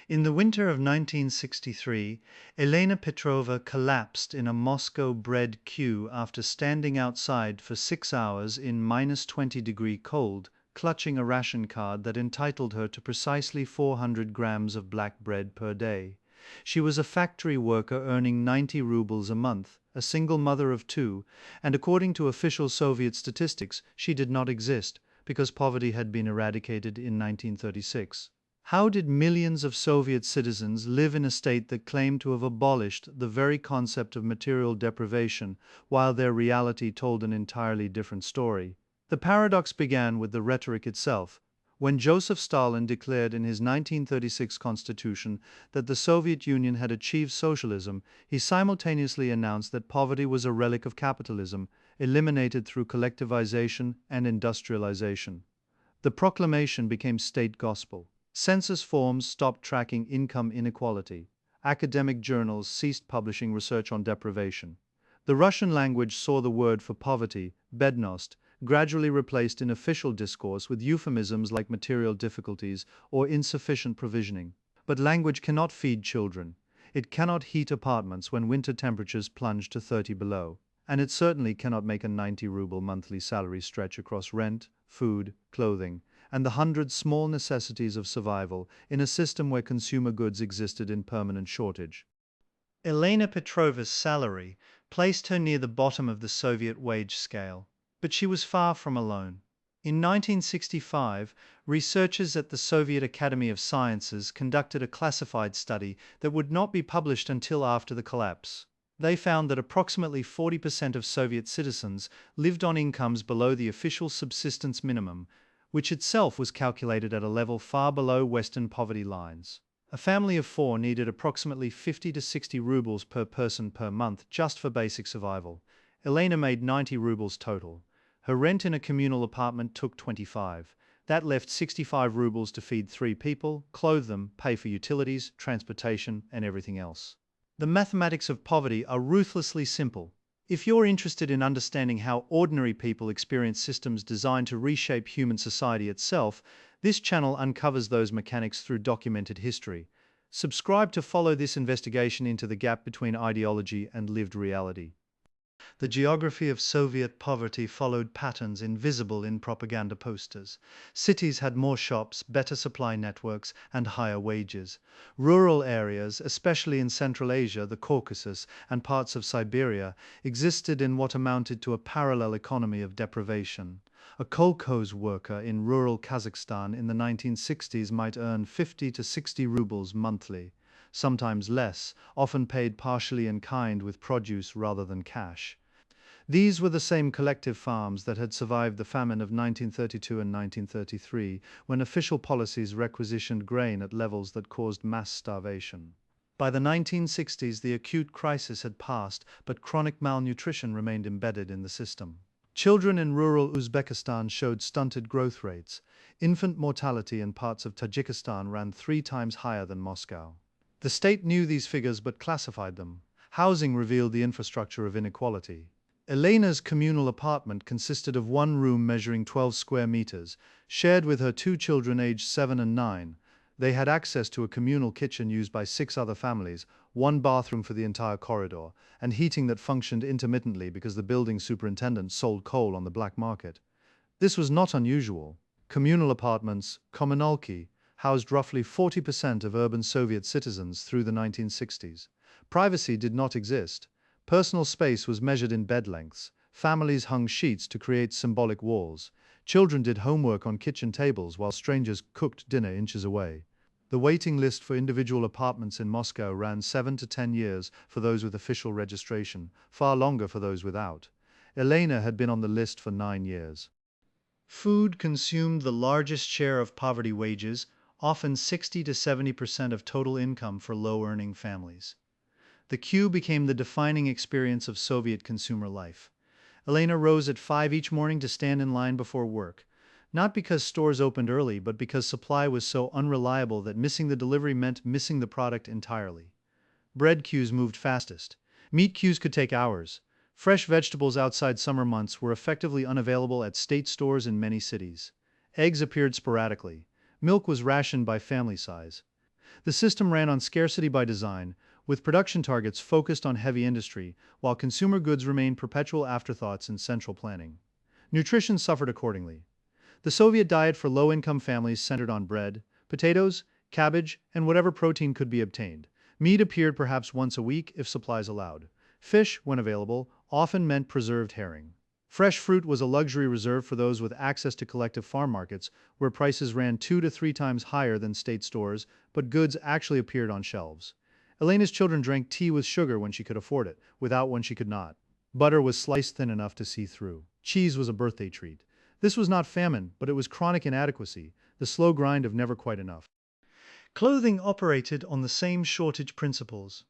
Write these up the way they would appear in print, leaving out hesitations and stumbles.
In the winter of 1963, Elena Petrova collapsed in a Moscow bread queue after standing outside for 6 hours in -20-degree cold, clutching a ration card that entitled her to precisely 400 grams of black bread per day. She was a factory worker earning 90 rubles a month, a single mother of two, and according to official Soviet statistics, she did not exist because poverty had been eradicated in 1936. How did millions of Soviet citizens live in a state that claimed to have abolished the very concept of material deprivation, while their reality told an entirely different story? The paradox began with the rhetoric itself. When Joseph Stalin declared in his 1936 constitution that the Soviet Union had achieved socialism, he simultaneously announced that poverty was a relic of capitalism, eliminated through collectivization and industrialization. The proclamation became state gospel. Census forms stopped tracking income inequality. Academic journals ceased publishing research on deprivation. The Russian language saw the word for poverty, bednost, gradually replaced in official discourse with euphemisms like material difficulties or insufficient provisioning. But language cannot feed children. It cannot heat apartments when winter temperatures plunge to 30 below. And it certainly cannot make a 90-ruble monthly salary stretch across rent, food, clothing, and the hundred small necessities of survival in a system where consumer goods existed in permanent shortage. Elena Petrova's salary placed her near the bottom of the Soviet wage scale, but she was far from alone. In 1965, researchers at the Soviet Academy of Sciences conducted a classified study that would not be published until after the collapse. They found that approximately 40% of Soviet citizens lived on incomes below the official subsistence minimum, which itself was calculated at a level far below Western poverty lines. A family of four needed approximately 50 to 60 rubles per person per month just for basic survival. Elena made 90 rubles total. Her rent in a communal apartment took 25. That left 65 rubles to feed three people, clothe them, pay for utilities, transportation, and everything else. The mathematics of poverty are ruthlessly simple. If you're interested in understanding how ordinary people experience systems designed to reshape human society itself, this channel uncovers those mechanics through documented history. Subscribe to follow this investigation into the gap between ideology and lived reality. The geography of Soviet poverty followed patterns invisible in propaganda posters. Cities had more shops, better supply networks, and higher wages. Rural areas, especially in Central Asia, the Caucasus, and parts of Siberia, existed in what amounted to a parallel economy of deprivation. A kolkhoz worker in rural Kazakhstan in the 1960s might earn 50 to 60 rubles monthly. Sometimes less, often paid partially in kind with produce rather than cash. These were the same collective farms that had survived the famine of 1932 and 1933, when official policies requisitioned grain at levels that caused mass starvation. By the 1960s, the acute crisis had passed, but chronic malnutrition remained embedded in the system. Children in rural Uzbekistan showed stunted growth rates. Infant mortality in parts of Tajikistan ran 3 times higher than Moscow. The state knew these figures but classified them. Housing revealed the infrastructure of inequality. Elena's communal apartment consisted of one room measuring 12 square meters, shared with her 2 children aged 7 and 9. They had access to a communal kitchen used by 6 other families, one bathroom for the entire corridor, and heating that functioned intermittently because the building superintendent sold coal on the black market. This was not unusual. Communal apartments, kommunalki, housed roughly 40% of urban Soviet citizens through the 1960s. Privacy did not exist. Personal space was measured in bed lengths. Families hung sheets to create symbolic walls. Children did homework on kitchen tables while strangers cooked dinner inches away. The waiting list for individual apartments in Moscow ran 7 to 10 years for those with official registration, far longer for those without. Elena had been on the list for 9 years. Food consumed the largest share of poverty wages, often 60 to 70% of total income for low-earning families. The queue became the defining experience of Soviet consumer life. Elena rose at 5 each morning to stand in line before work, not because stores opened early, but because supply was so unreliable that missing the delivery meant missing the product entirely. Bread queues moved fastest. Meat queues could take hours. Fresh vegetables outside summer months were effectively unavailable at state stores in many cities. Eggs appeared sporadically. Milk was rationed by family size. The system ran on scarcity by design, with production targets focused on heavy industry, while consumer goods remained perpetual afterthoughts in central planning. Nutrition suffered accordingly. The Soviet diet for low-income families centered on bread, potatoes, cabbage, and whatever protein could be obtained. Meat appeared perhaps once a week if supplies allowed. Fish, when available, often meant preserved herring. Fresh fruit was a luxury reserved for those with access to collective farm markets, where prices ran 2 to 3 times higher than state stores, but goods actually appeared on shelves. Elena's children drank tea with sugar when she could afford it, without when she could not. Butter was sliced thin enough to see through. Cheese was a birthday treat. This was not famine, but it was chronic inadequacy, the slow grind of never quite enough. Clothing operated on the same shortage principles.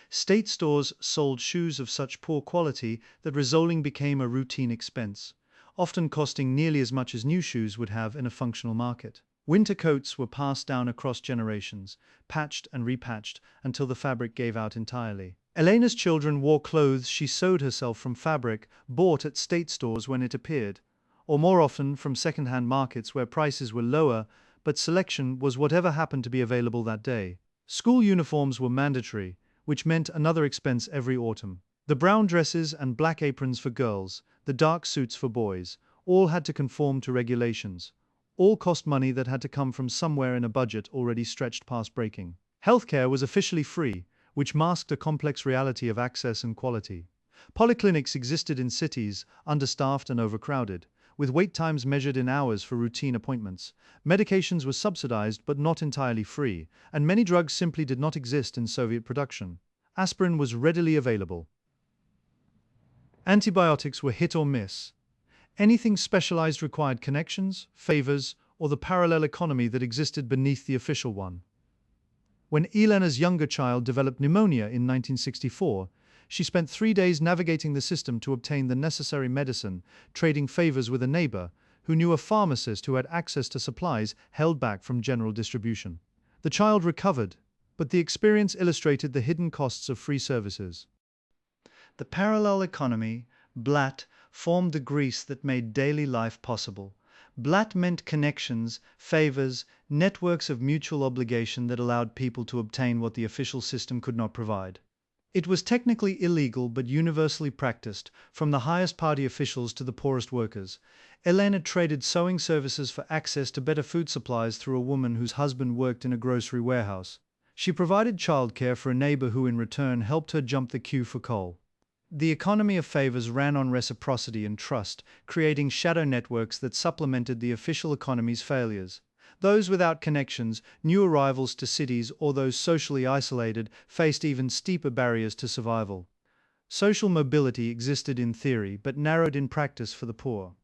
State stores sold shoes of such poor quality that resoling became a routine expense, often costing nearly as much as new shoes would have in a functional market. Winter coats were passed down across generations, patched and repatched until the fabric gave out entirely. Elena's children wore clothes she sewed herself from fabric bought at state stores when it appeared, or more often from second-hand markets where prices were lower, but selection was whatever happened to be available that day. School uniforms were mandatory, which meant another expense every autumn. The brown dresses and black aprons for girls, the dark suits for boys, all had to conform to regulations. All cost money that had to come from somewhere in a budget already stretched past breaking. Healthcare was officially free, which masked a complex reality of access and quality. Polyclinics existed in cities, understaffed and overcrowded, with wait times measured in hours for routine appointments. Medications were subsidized but not entirely free, and many drugs simply did not exist in Soviet production. Aspirin was readily available. Antibiotics were hit or miss. Anything specialized required connections, favors, or the parallel economy that existed beneath the official one. When Elena's younger child developed pneumonia in 1964, she spent 3 days navigating the system to obtain the necessary medicine, trading favors with a neighbor who knew a pharmacist who had access to supplies held back from general distribution. The child recovered, but the experience illustrated the hidden costs of free services. The parallel economy, Blatt, formed the grease that made daily life possible. Blatt meant connections, favors, networks of mutual obligation that allowed people to obtain what the official system could not provide. It was technically illegal but universally practiced, from the highest party officials to the poorest workers. Elena traded sewing services for access to better food supplies through a woman whose husband worked in a grocery warehouse. She provided childcare for a neighbor who in return helped her jump the queue for coal. The economy of favors ran on reciprocity and trust, creating shadow networks that supplemented the official economy's failures. Those without connections, new arrivals to cities, or those socially isolated, faced even steeper barriers to survival. Social mobility existed in theory, but narrowed in practice for the poor.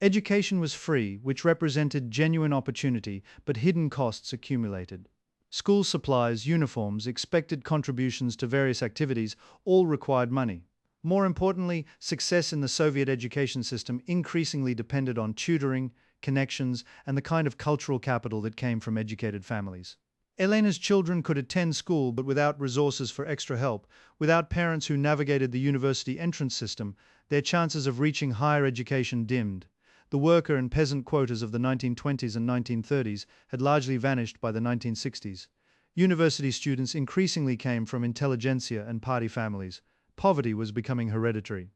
Education was free, which represented genuine opportunity, but hidden costs accumulated. School supplies, uniforms, expected contributions to various activities all required money. More importantly, success in the Soviet education system increasingly depended on tutoring, connections, and the kind of cultural capital that came from educated families. Elena's children could attend school, but without resources for extra help, without parents who navigated the university entrance system, their chances of reaching higher education dimmed. The worker and peasant quotas of the 1920s and 1930s had largely vanished by the 1960s. University students increasingly came from intelligentsia and party families. Poverty was becoming hereditary.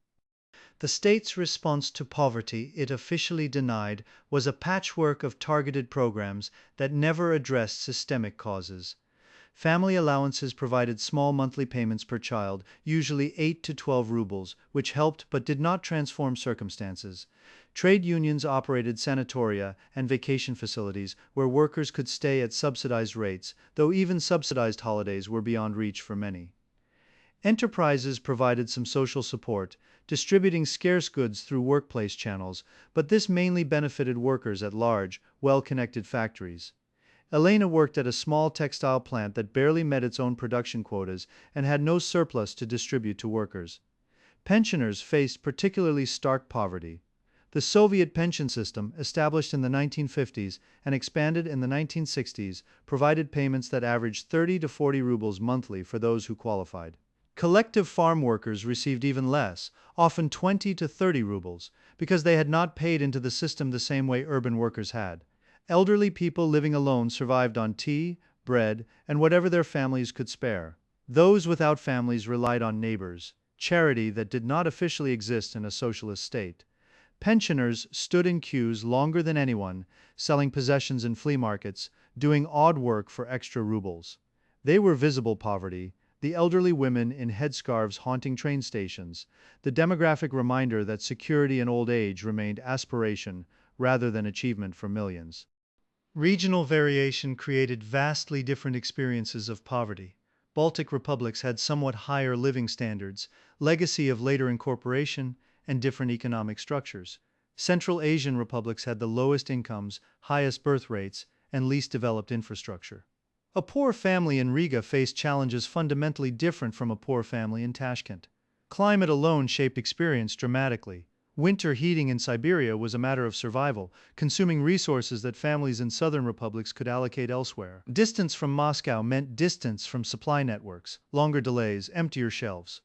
The state's response to poverty, it officially denied, was a patchwork of targeted programs that never addressed systemic causes. Family allowances provided small monthly payments per child, usually 8 to 12 rubles, which helped but did not transform circumstances. Trade unions operated sanatoria and vacation facilities where workers could stay at subsidized rates, though even subsidized holidays were beyond reach for many. Enterprises provided some social support, distributing scarce goods through workplace channels, but this mainly benefited workers at large, well-connected factories. Elena worked at a small textile plant that barely met its own production quotas and had no surplus to distribute to workers. Pensioners faced particularly stark poverty. The Soviet pension system, established in the 1950s and expanded in the 1960s, provided payments that averaged 30 to 40 rubles monthly for those who qualified. Collective farm workers received even less, often 20 to 30 rubles, because they had not paid into the system the same way urban workers had. Elderly people living alone survived on tea, bread, and whatever their families could spare. Those without families relied on neighbors, charity that did not officially exist in a socialist state. Pensioners stood in queues longer than anyone, selling possessions in flea markets, doing odd work for extra rubles. They were visible poverty, the elderly women in headscarves haunting train stations, the demographic reminder that security in old age remained aspiration rather than achievement for millions. Regional variation created vastly different experiences of poverty. Baltic republics had somewhat higher living standards, legacy of later incorporation, and different economic structures. Central Asian republics had the lowest incomes, highest birth rates, and least developed infrastructure. A poor family in Riga faced challenges fundamentally different from a poor family in Tashkent. Climate alone shaped experience dramatically. Winter heating in Siberia was a matter of survival, consuming resources that families in southern republics could allocate elsewhere. Distance from Moscow meant distance from supply networks, longer delays, emptier shelves.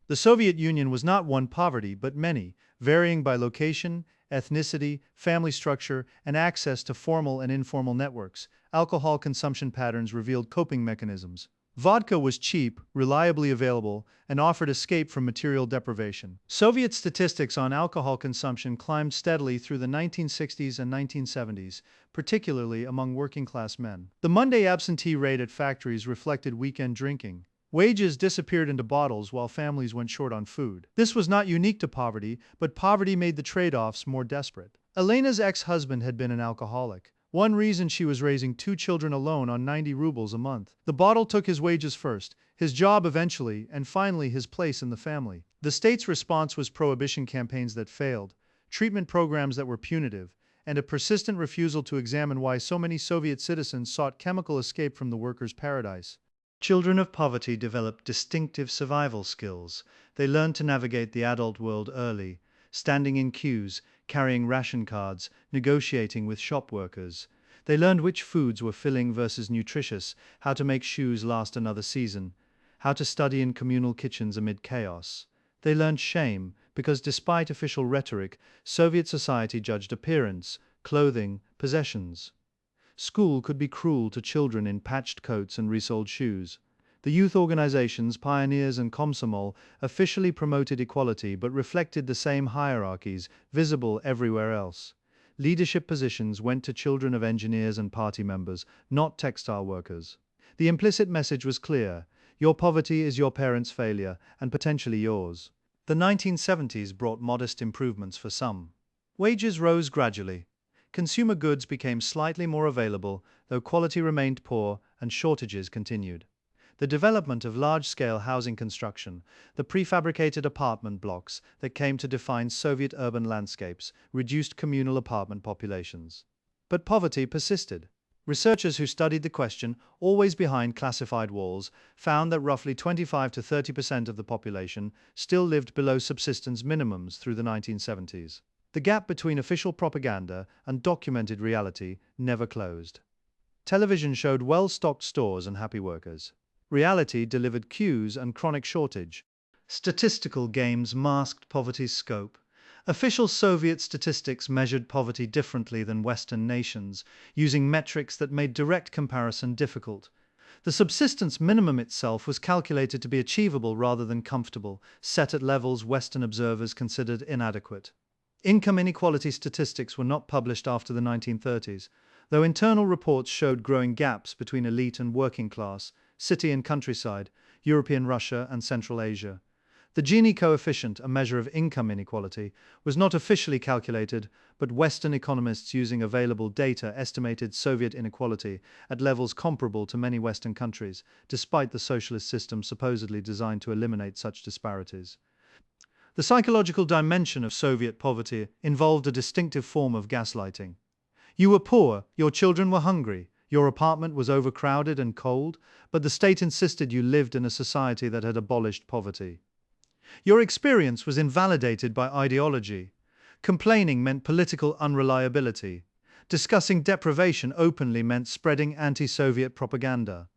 The Soviet Union was not one poverty, but many, varying by location, ethnicity, family structure, and access to formal and informal networks. Alcohol consumption patterns revealed coping mechanisms. Vodka was cheap, reliably available, and offered escape from material deprivation. Soviet statistics on alcohol consumption climbed steadily through the 1960s and 1970s, particularly among working-class men. The Monday absentee rate at factories reflected weekend drinking. Wages disappeared into bottles while families went short on food. This was not unique to poverty, but poverty made the trade-offs more desperate. Elena's ex-husband had been an alcoholic. One reason she was raising 2 children alone on 90 rubles a month. The bottle took his wages first, his job eventually, and finally his place in the family. The state's response was prohibition campaigns that failed, treatment programs that were punitive, and a persistent refusal to examine why so many Soviet citizens sought chemical escape from the workers' paradise. Children of poverty developed distinctive survival skills. They learned to navigate the adult world early, standing in queues, carrying ration cards, negotiating with shop workers. They learned which foods were filling versus nutritious, how to make shoes last another season, how to study in communal kitchens amid chaos. They learned shame, because despite official rhetoric, Soviet society judged appearance, clothing, possessions. School could be cruel to children in patched coats and resoled shoes. The youth organizations, pioneers and Komsomol officially promoted equality but reflected the same hierarchies visible everywhere else. Leadership positions went to children of engineers and party members, not textile workers. The implicit message was clear: your poverty is your parents' failure, and potentially yours. The 1970s brought modest improvements for some. Wages rose gradually. Consumer goods became slightly more available, though quality remained poor and shortages continued. The development of large-scale housing construction, the prefabricated apartment blocks that came to define Soviet urban landscapes, reduced communal apartment populations. But poverty persisted. Researchers who studied the question, always behind classified walls, found that roughly 25 to 30% of the population still lived below subsistence minimums through the 1970s. The gap between official propaganda and documented reality never closed. Television showed well-stocked stores and happy workers. Reality delivered queues and chronic shortage. Statistical games masked poverty's scope. Official Soviet statistics measured poverty differently than Western nations, using metrics that made direct comparison difficult. The subsistence minimum itself was calculated to be achievable rather than comfortable, set at levels Western observers considered inadequate. Income inequality statistics were not published after the 1930s, though internal reports showed growing gaps between elite and working class, city and countryside, European Russia and Central Asia. The Gini coefficient, a measure of income inequality, was not officially calculated, but Western economists using available data estimated Soviet inequality at levels comparable to many Western countries, despite the socialist system supposedly designed to eliminate such disparities. The psychological dimension of Soviet poverty involved a distinctive form of gaslighting. You were poor, your children were hungry, your apartment was overcrowded and cold, but the state insisted you lived in a society that had abolished poverty. Your experience was invalidated by ideology. Complaining meant political unreliability. Discussing deprivation openly meant spreading anti-Soviet propaganda.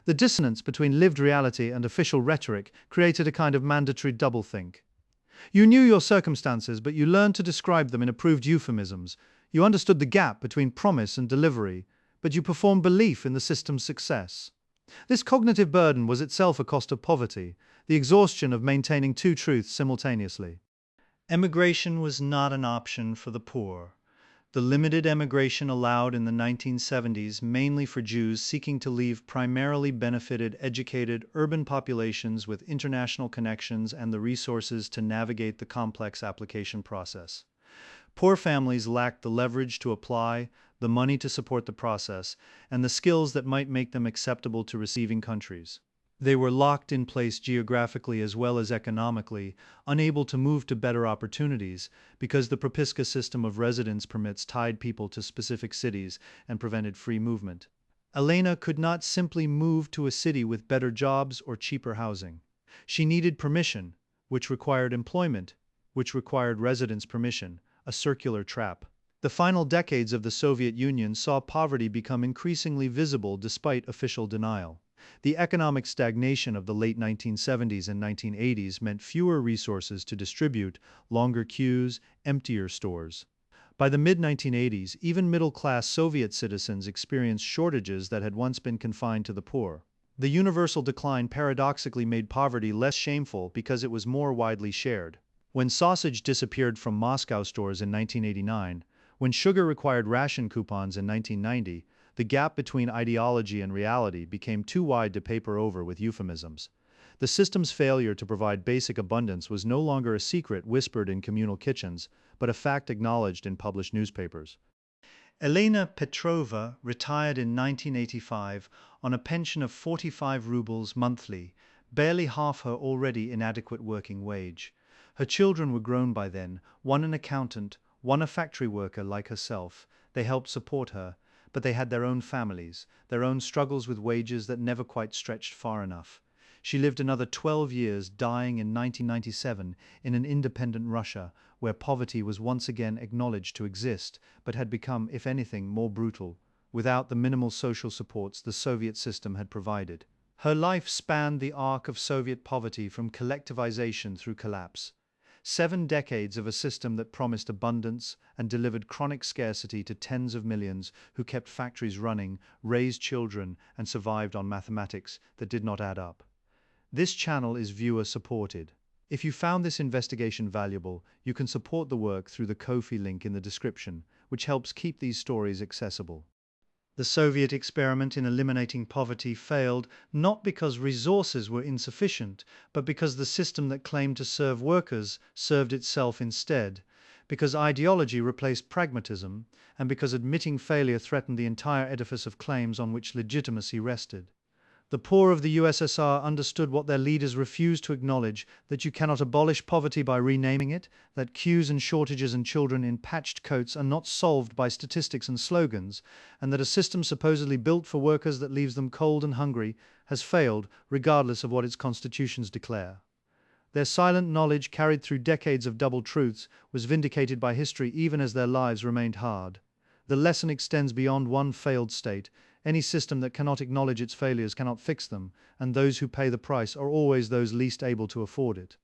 The dissonance between lived reality and official rhetoric created a kind of mandatory doublethink. You knew your circumstances, but you learned to describe them in approved euphemisms. You understood the gap between promise and delivery, but you perform belief in the system's success. This cognitive burden was itself a cost of poverty, the exhaustion of maintaining two truths simultaneously. Emigration was not an option for the poor. The limited emigration allowed in the 1970s, mainly for Jews seeking to leave, primarily benefited educated urban populations with international connections and the resources to navigate the complex application process. Poor families lacked the leverage to apply, the money to support the process, and the skills that might make them acceptable to receiving countries. They were locked in place geographically as well as economically, unable to move to better opportunities because the Propiska system of residence permits tied people to specific cities and prevented free movement. Elena could not simply move to a city with better jobs or cheaper housing. She needed permission, which required employment, which required residence permission, a circular trap. The final decades of the Soviet Union saw poverty become increasingly visible despite official denial. The economic stagnation of the late 1970s and 1980s meant fewer resources to distribute, longer queues, emptier stores. By the mid-1980s, even middle-class Soviet citizens experienced shortages that had once been confined to the poor. The universal decline paradoxically made poverty less shameful because it was more widely shared. When sausage disappeared from Moscow stores in 1989, when sugar required ration coupons in 1990, the gap between ideology and reality became too wide to paper over with euphemisms. The system's failure to provide basic abundance was no longer a secret whispered in communal kitchens, but a fact acknowledged in published newspapers. Elena Petrova retired in 1985 on a pension of 45 rubles monthly, barely half her already inadequate working wage. Her children were grown by then, one an accountant, one a factory worker like herself. They helped support her, but they had their own families, their own struggles with wages that never quite stretched far enough. She lived another 12 years, dying in 1997 in an independent Russia, where poverty was once again acknowledged to exist, but had become, if anything, more brutal, without the minimal social supports the Soviet system had provided. Her life spanned the arc of Soviet poverty from collectivization through collapse. 7 decades of a system that promised abundance and delivered chronic scarcity to tens of millions who kept factories running, raised children, and survived on mathematics that did not add up. This channel is viewer-supported. If you found this investigation valuable, you can support the work through the Ko-fi link in the description, which helps keep these stories accessible. The Soviet experiment in eliminating poverty failed not because resources were insufficient, but because the system that claimed to serve workers served itself instead, because ideology replaced pragmatism, and because admitting failure threatened the entire edifice of claims on which legitimacy rested. The poor of the USSR understood what their leaders refused to acknowledge, that you cannot abolish poverty by renaming it, that queues and shortages and children in patched coats are not solved by statistics and slogans, and that a system supposedly built for workers that leaves them cold and hungry has failed, regardless of what its constitutions declare. Their silent knowledge, carried through decades of double truths, was vindicated by history even as their lives remained hard. The lesson extends beyond one failed state. Any system that cannot acknowledge its failures cannot fix them, and those who pay the price are always those least able to afford it.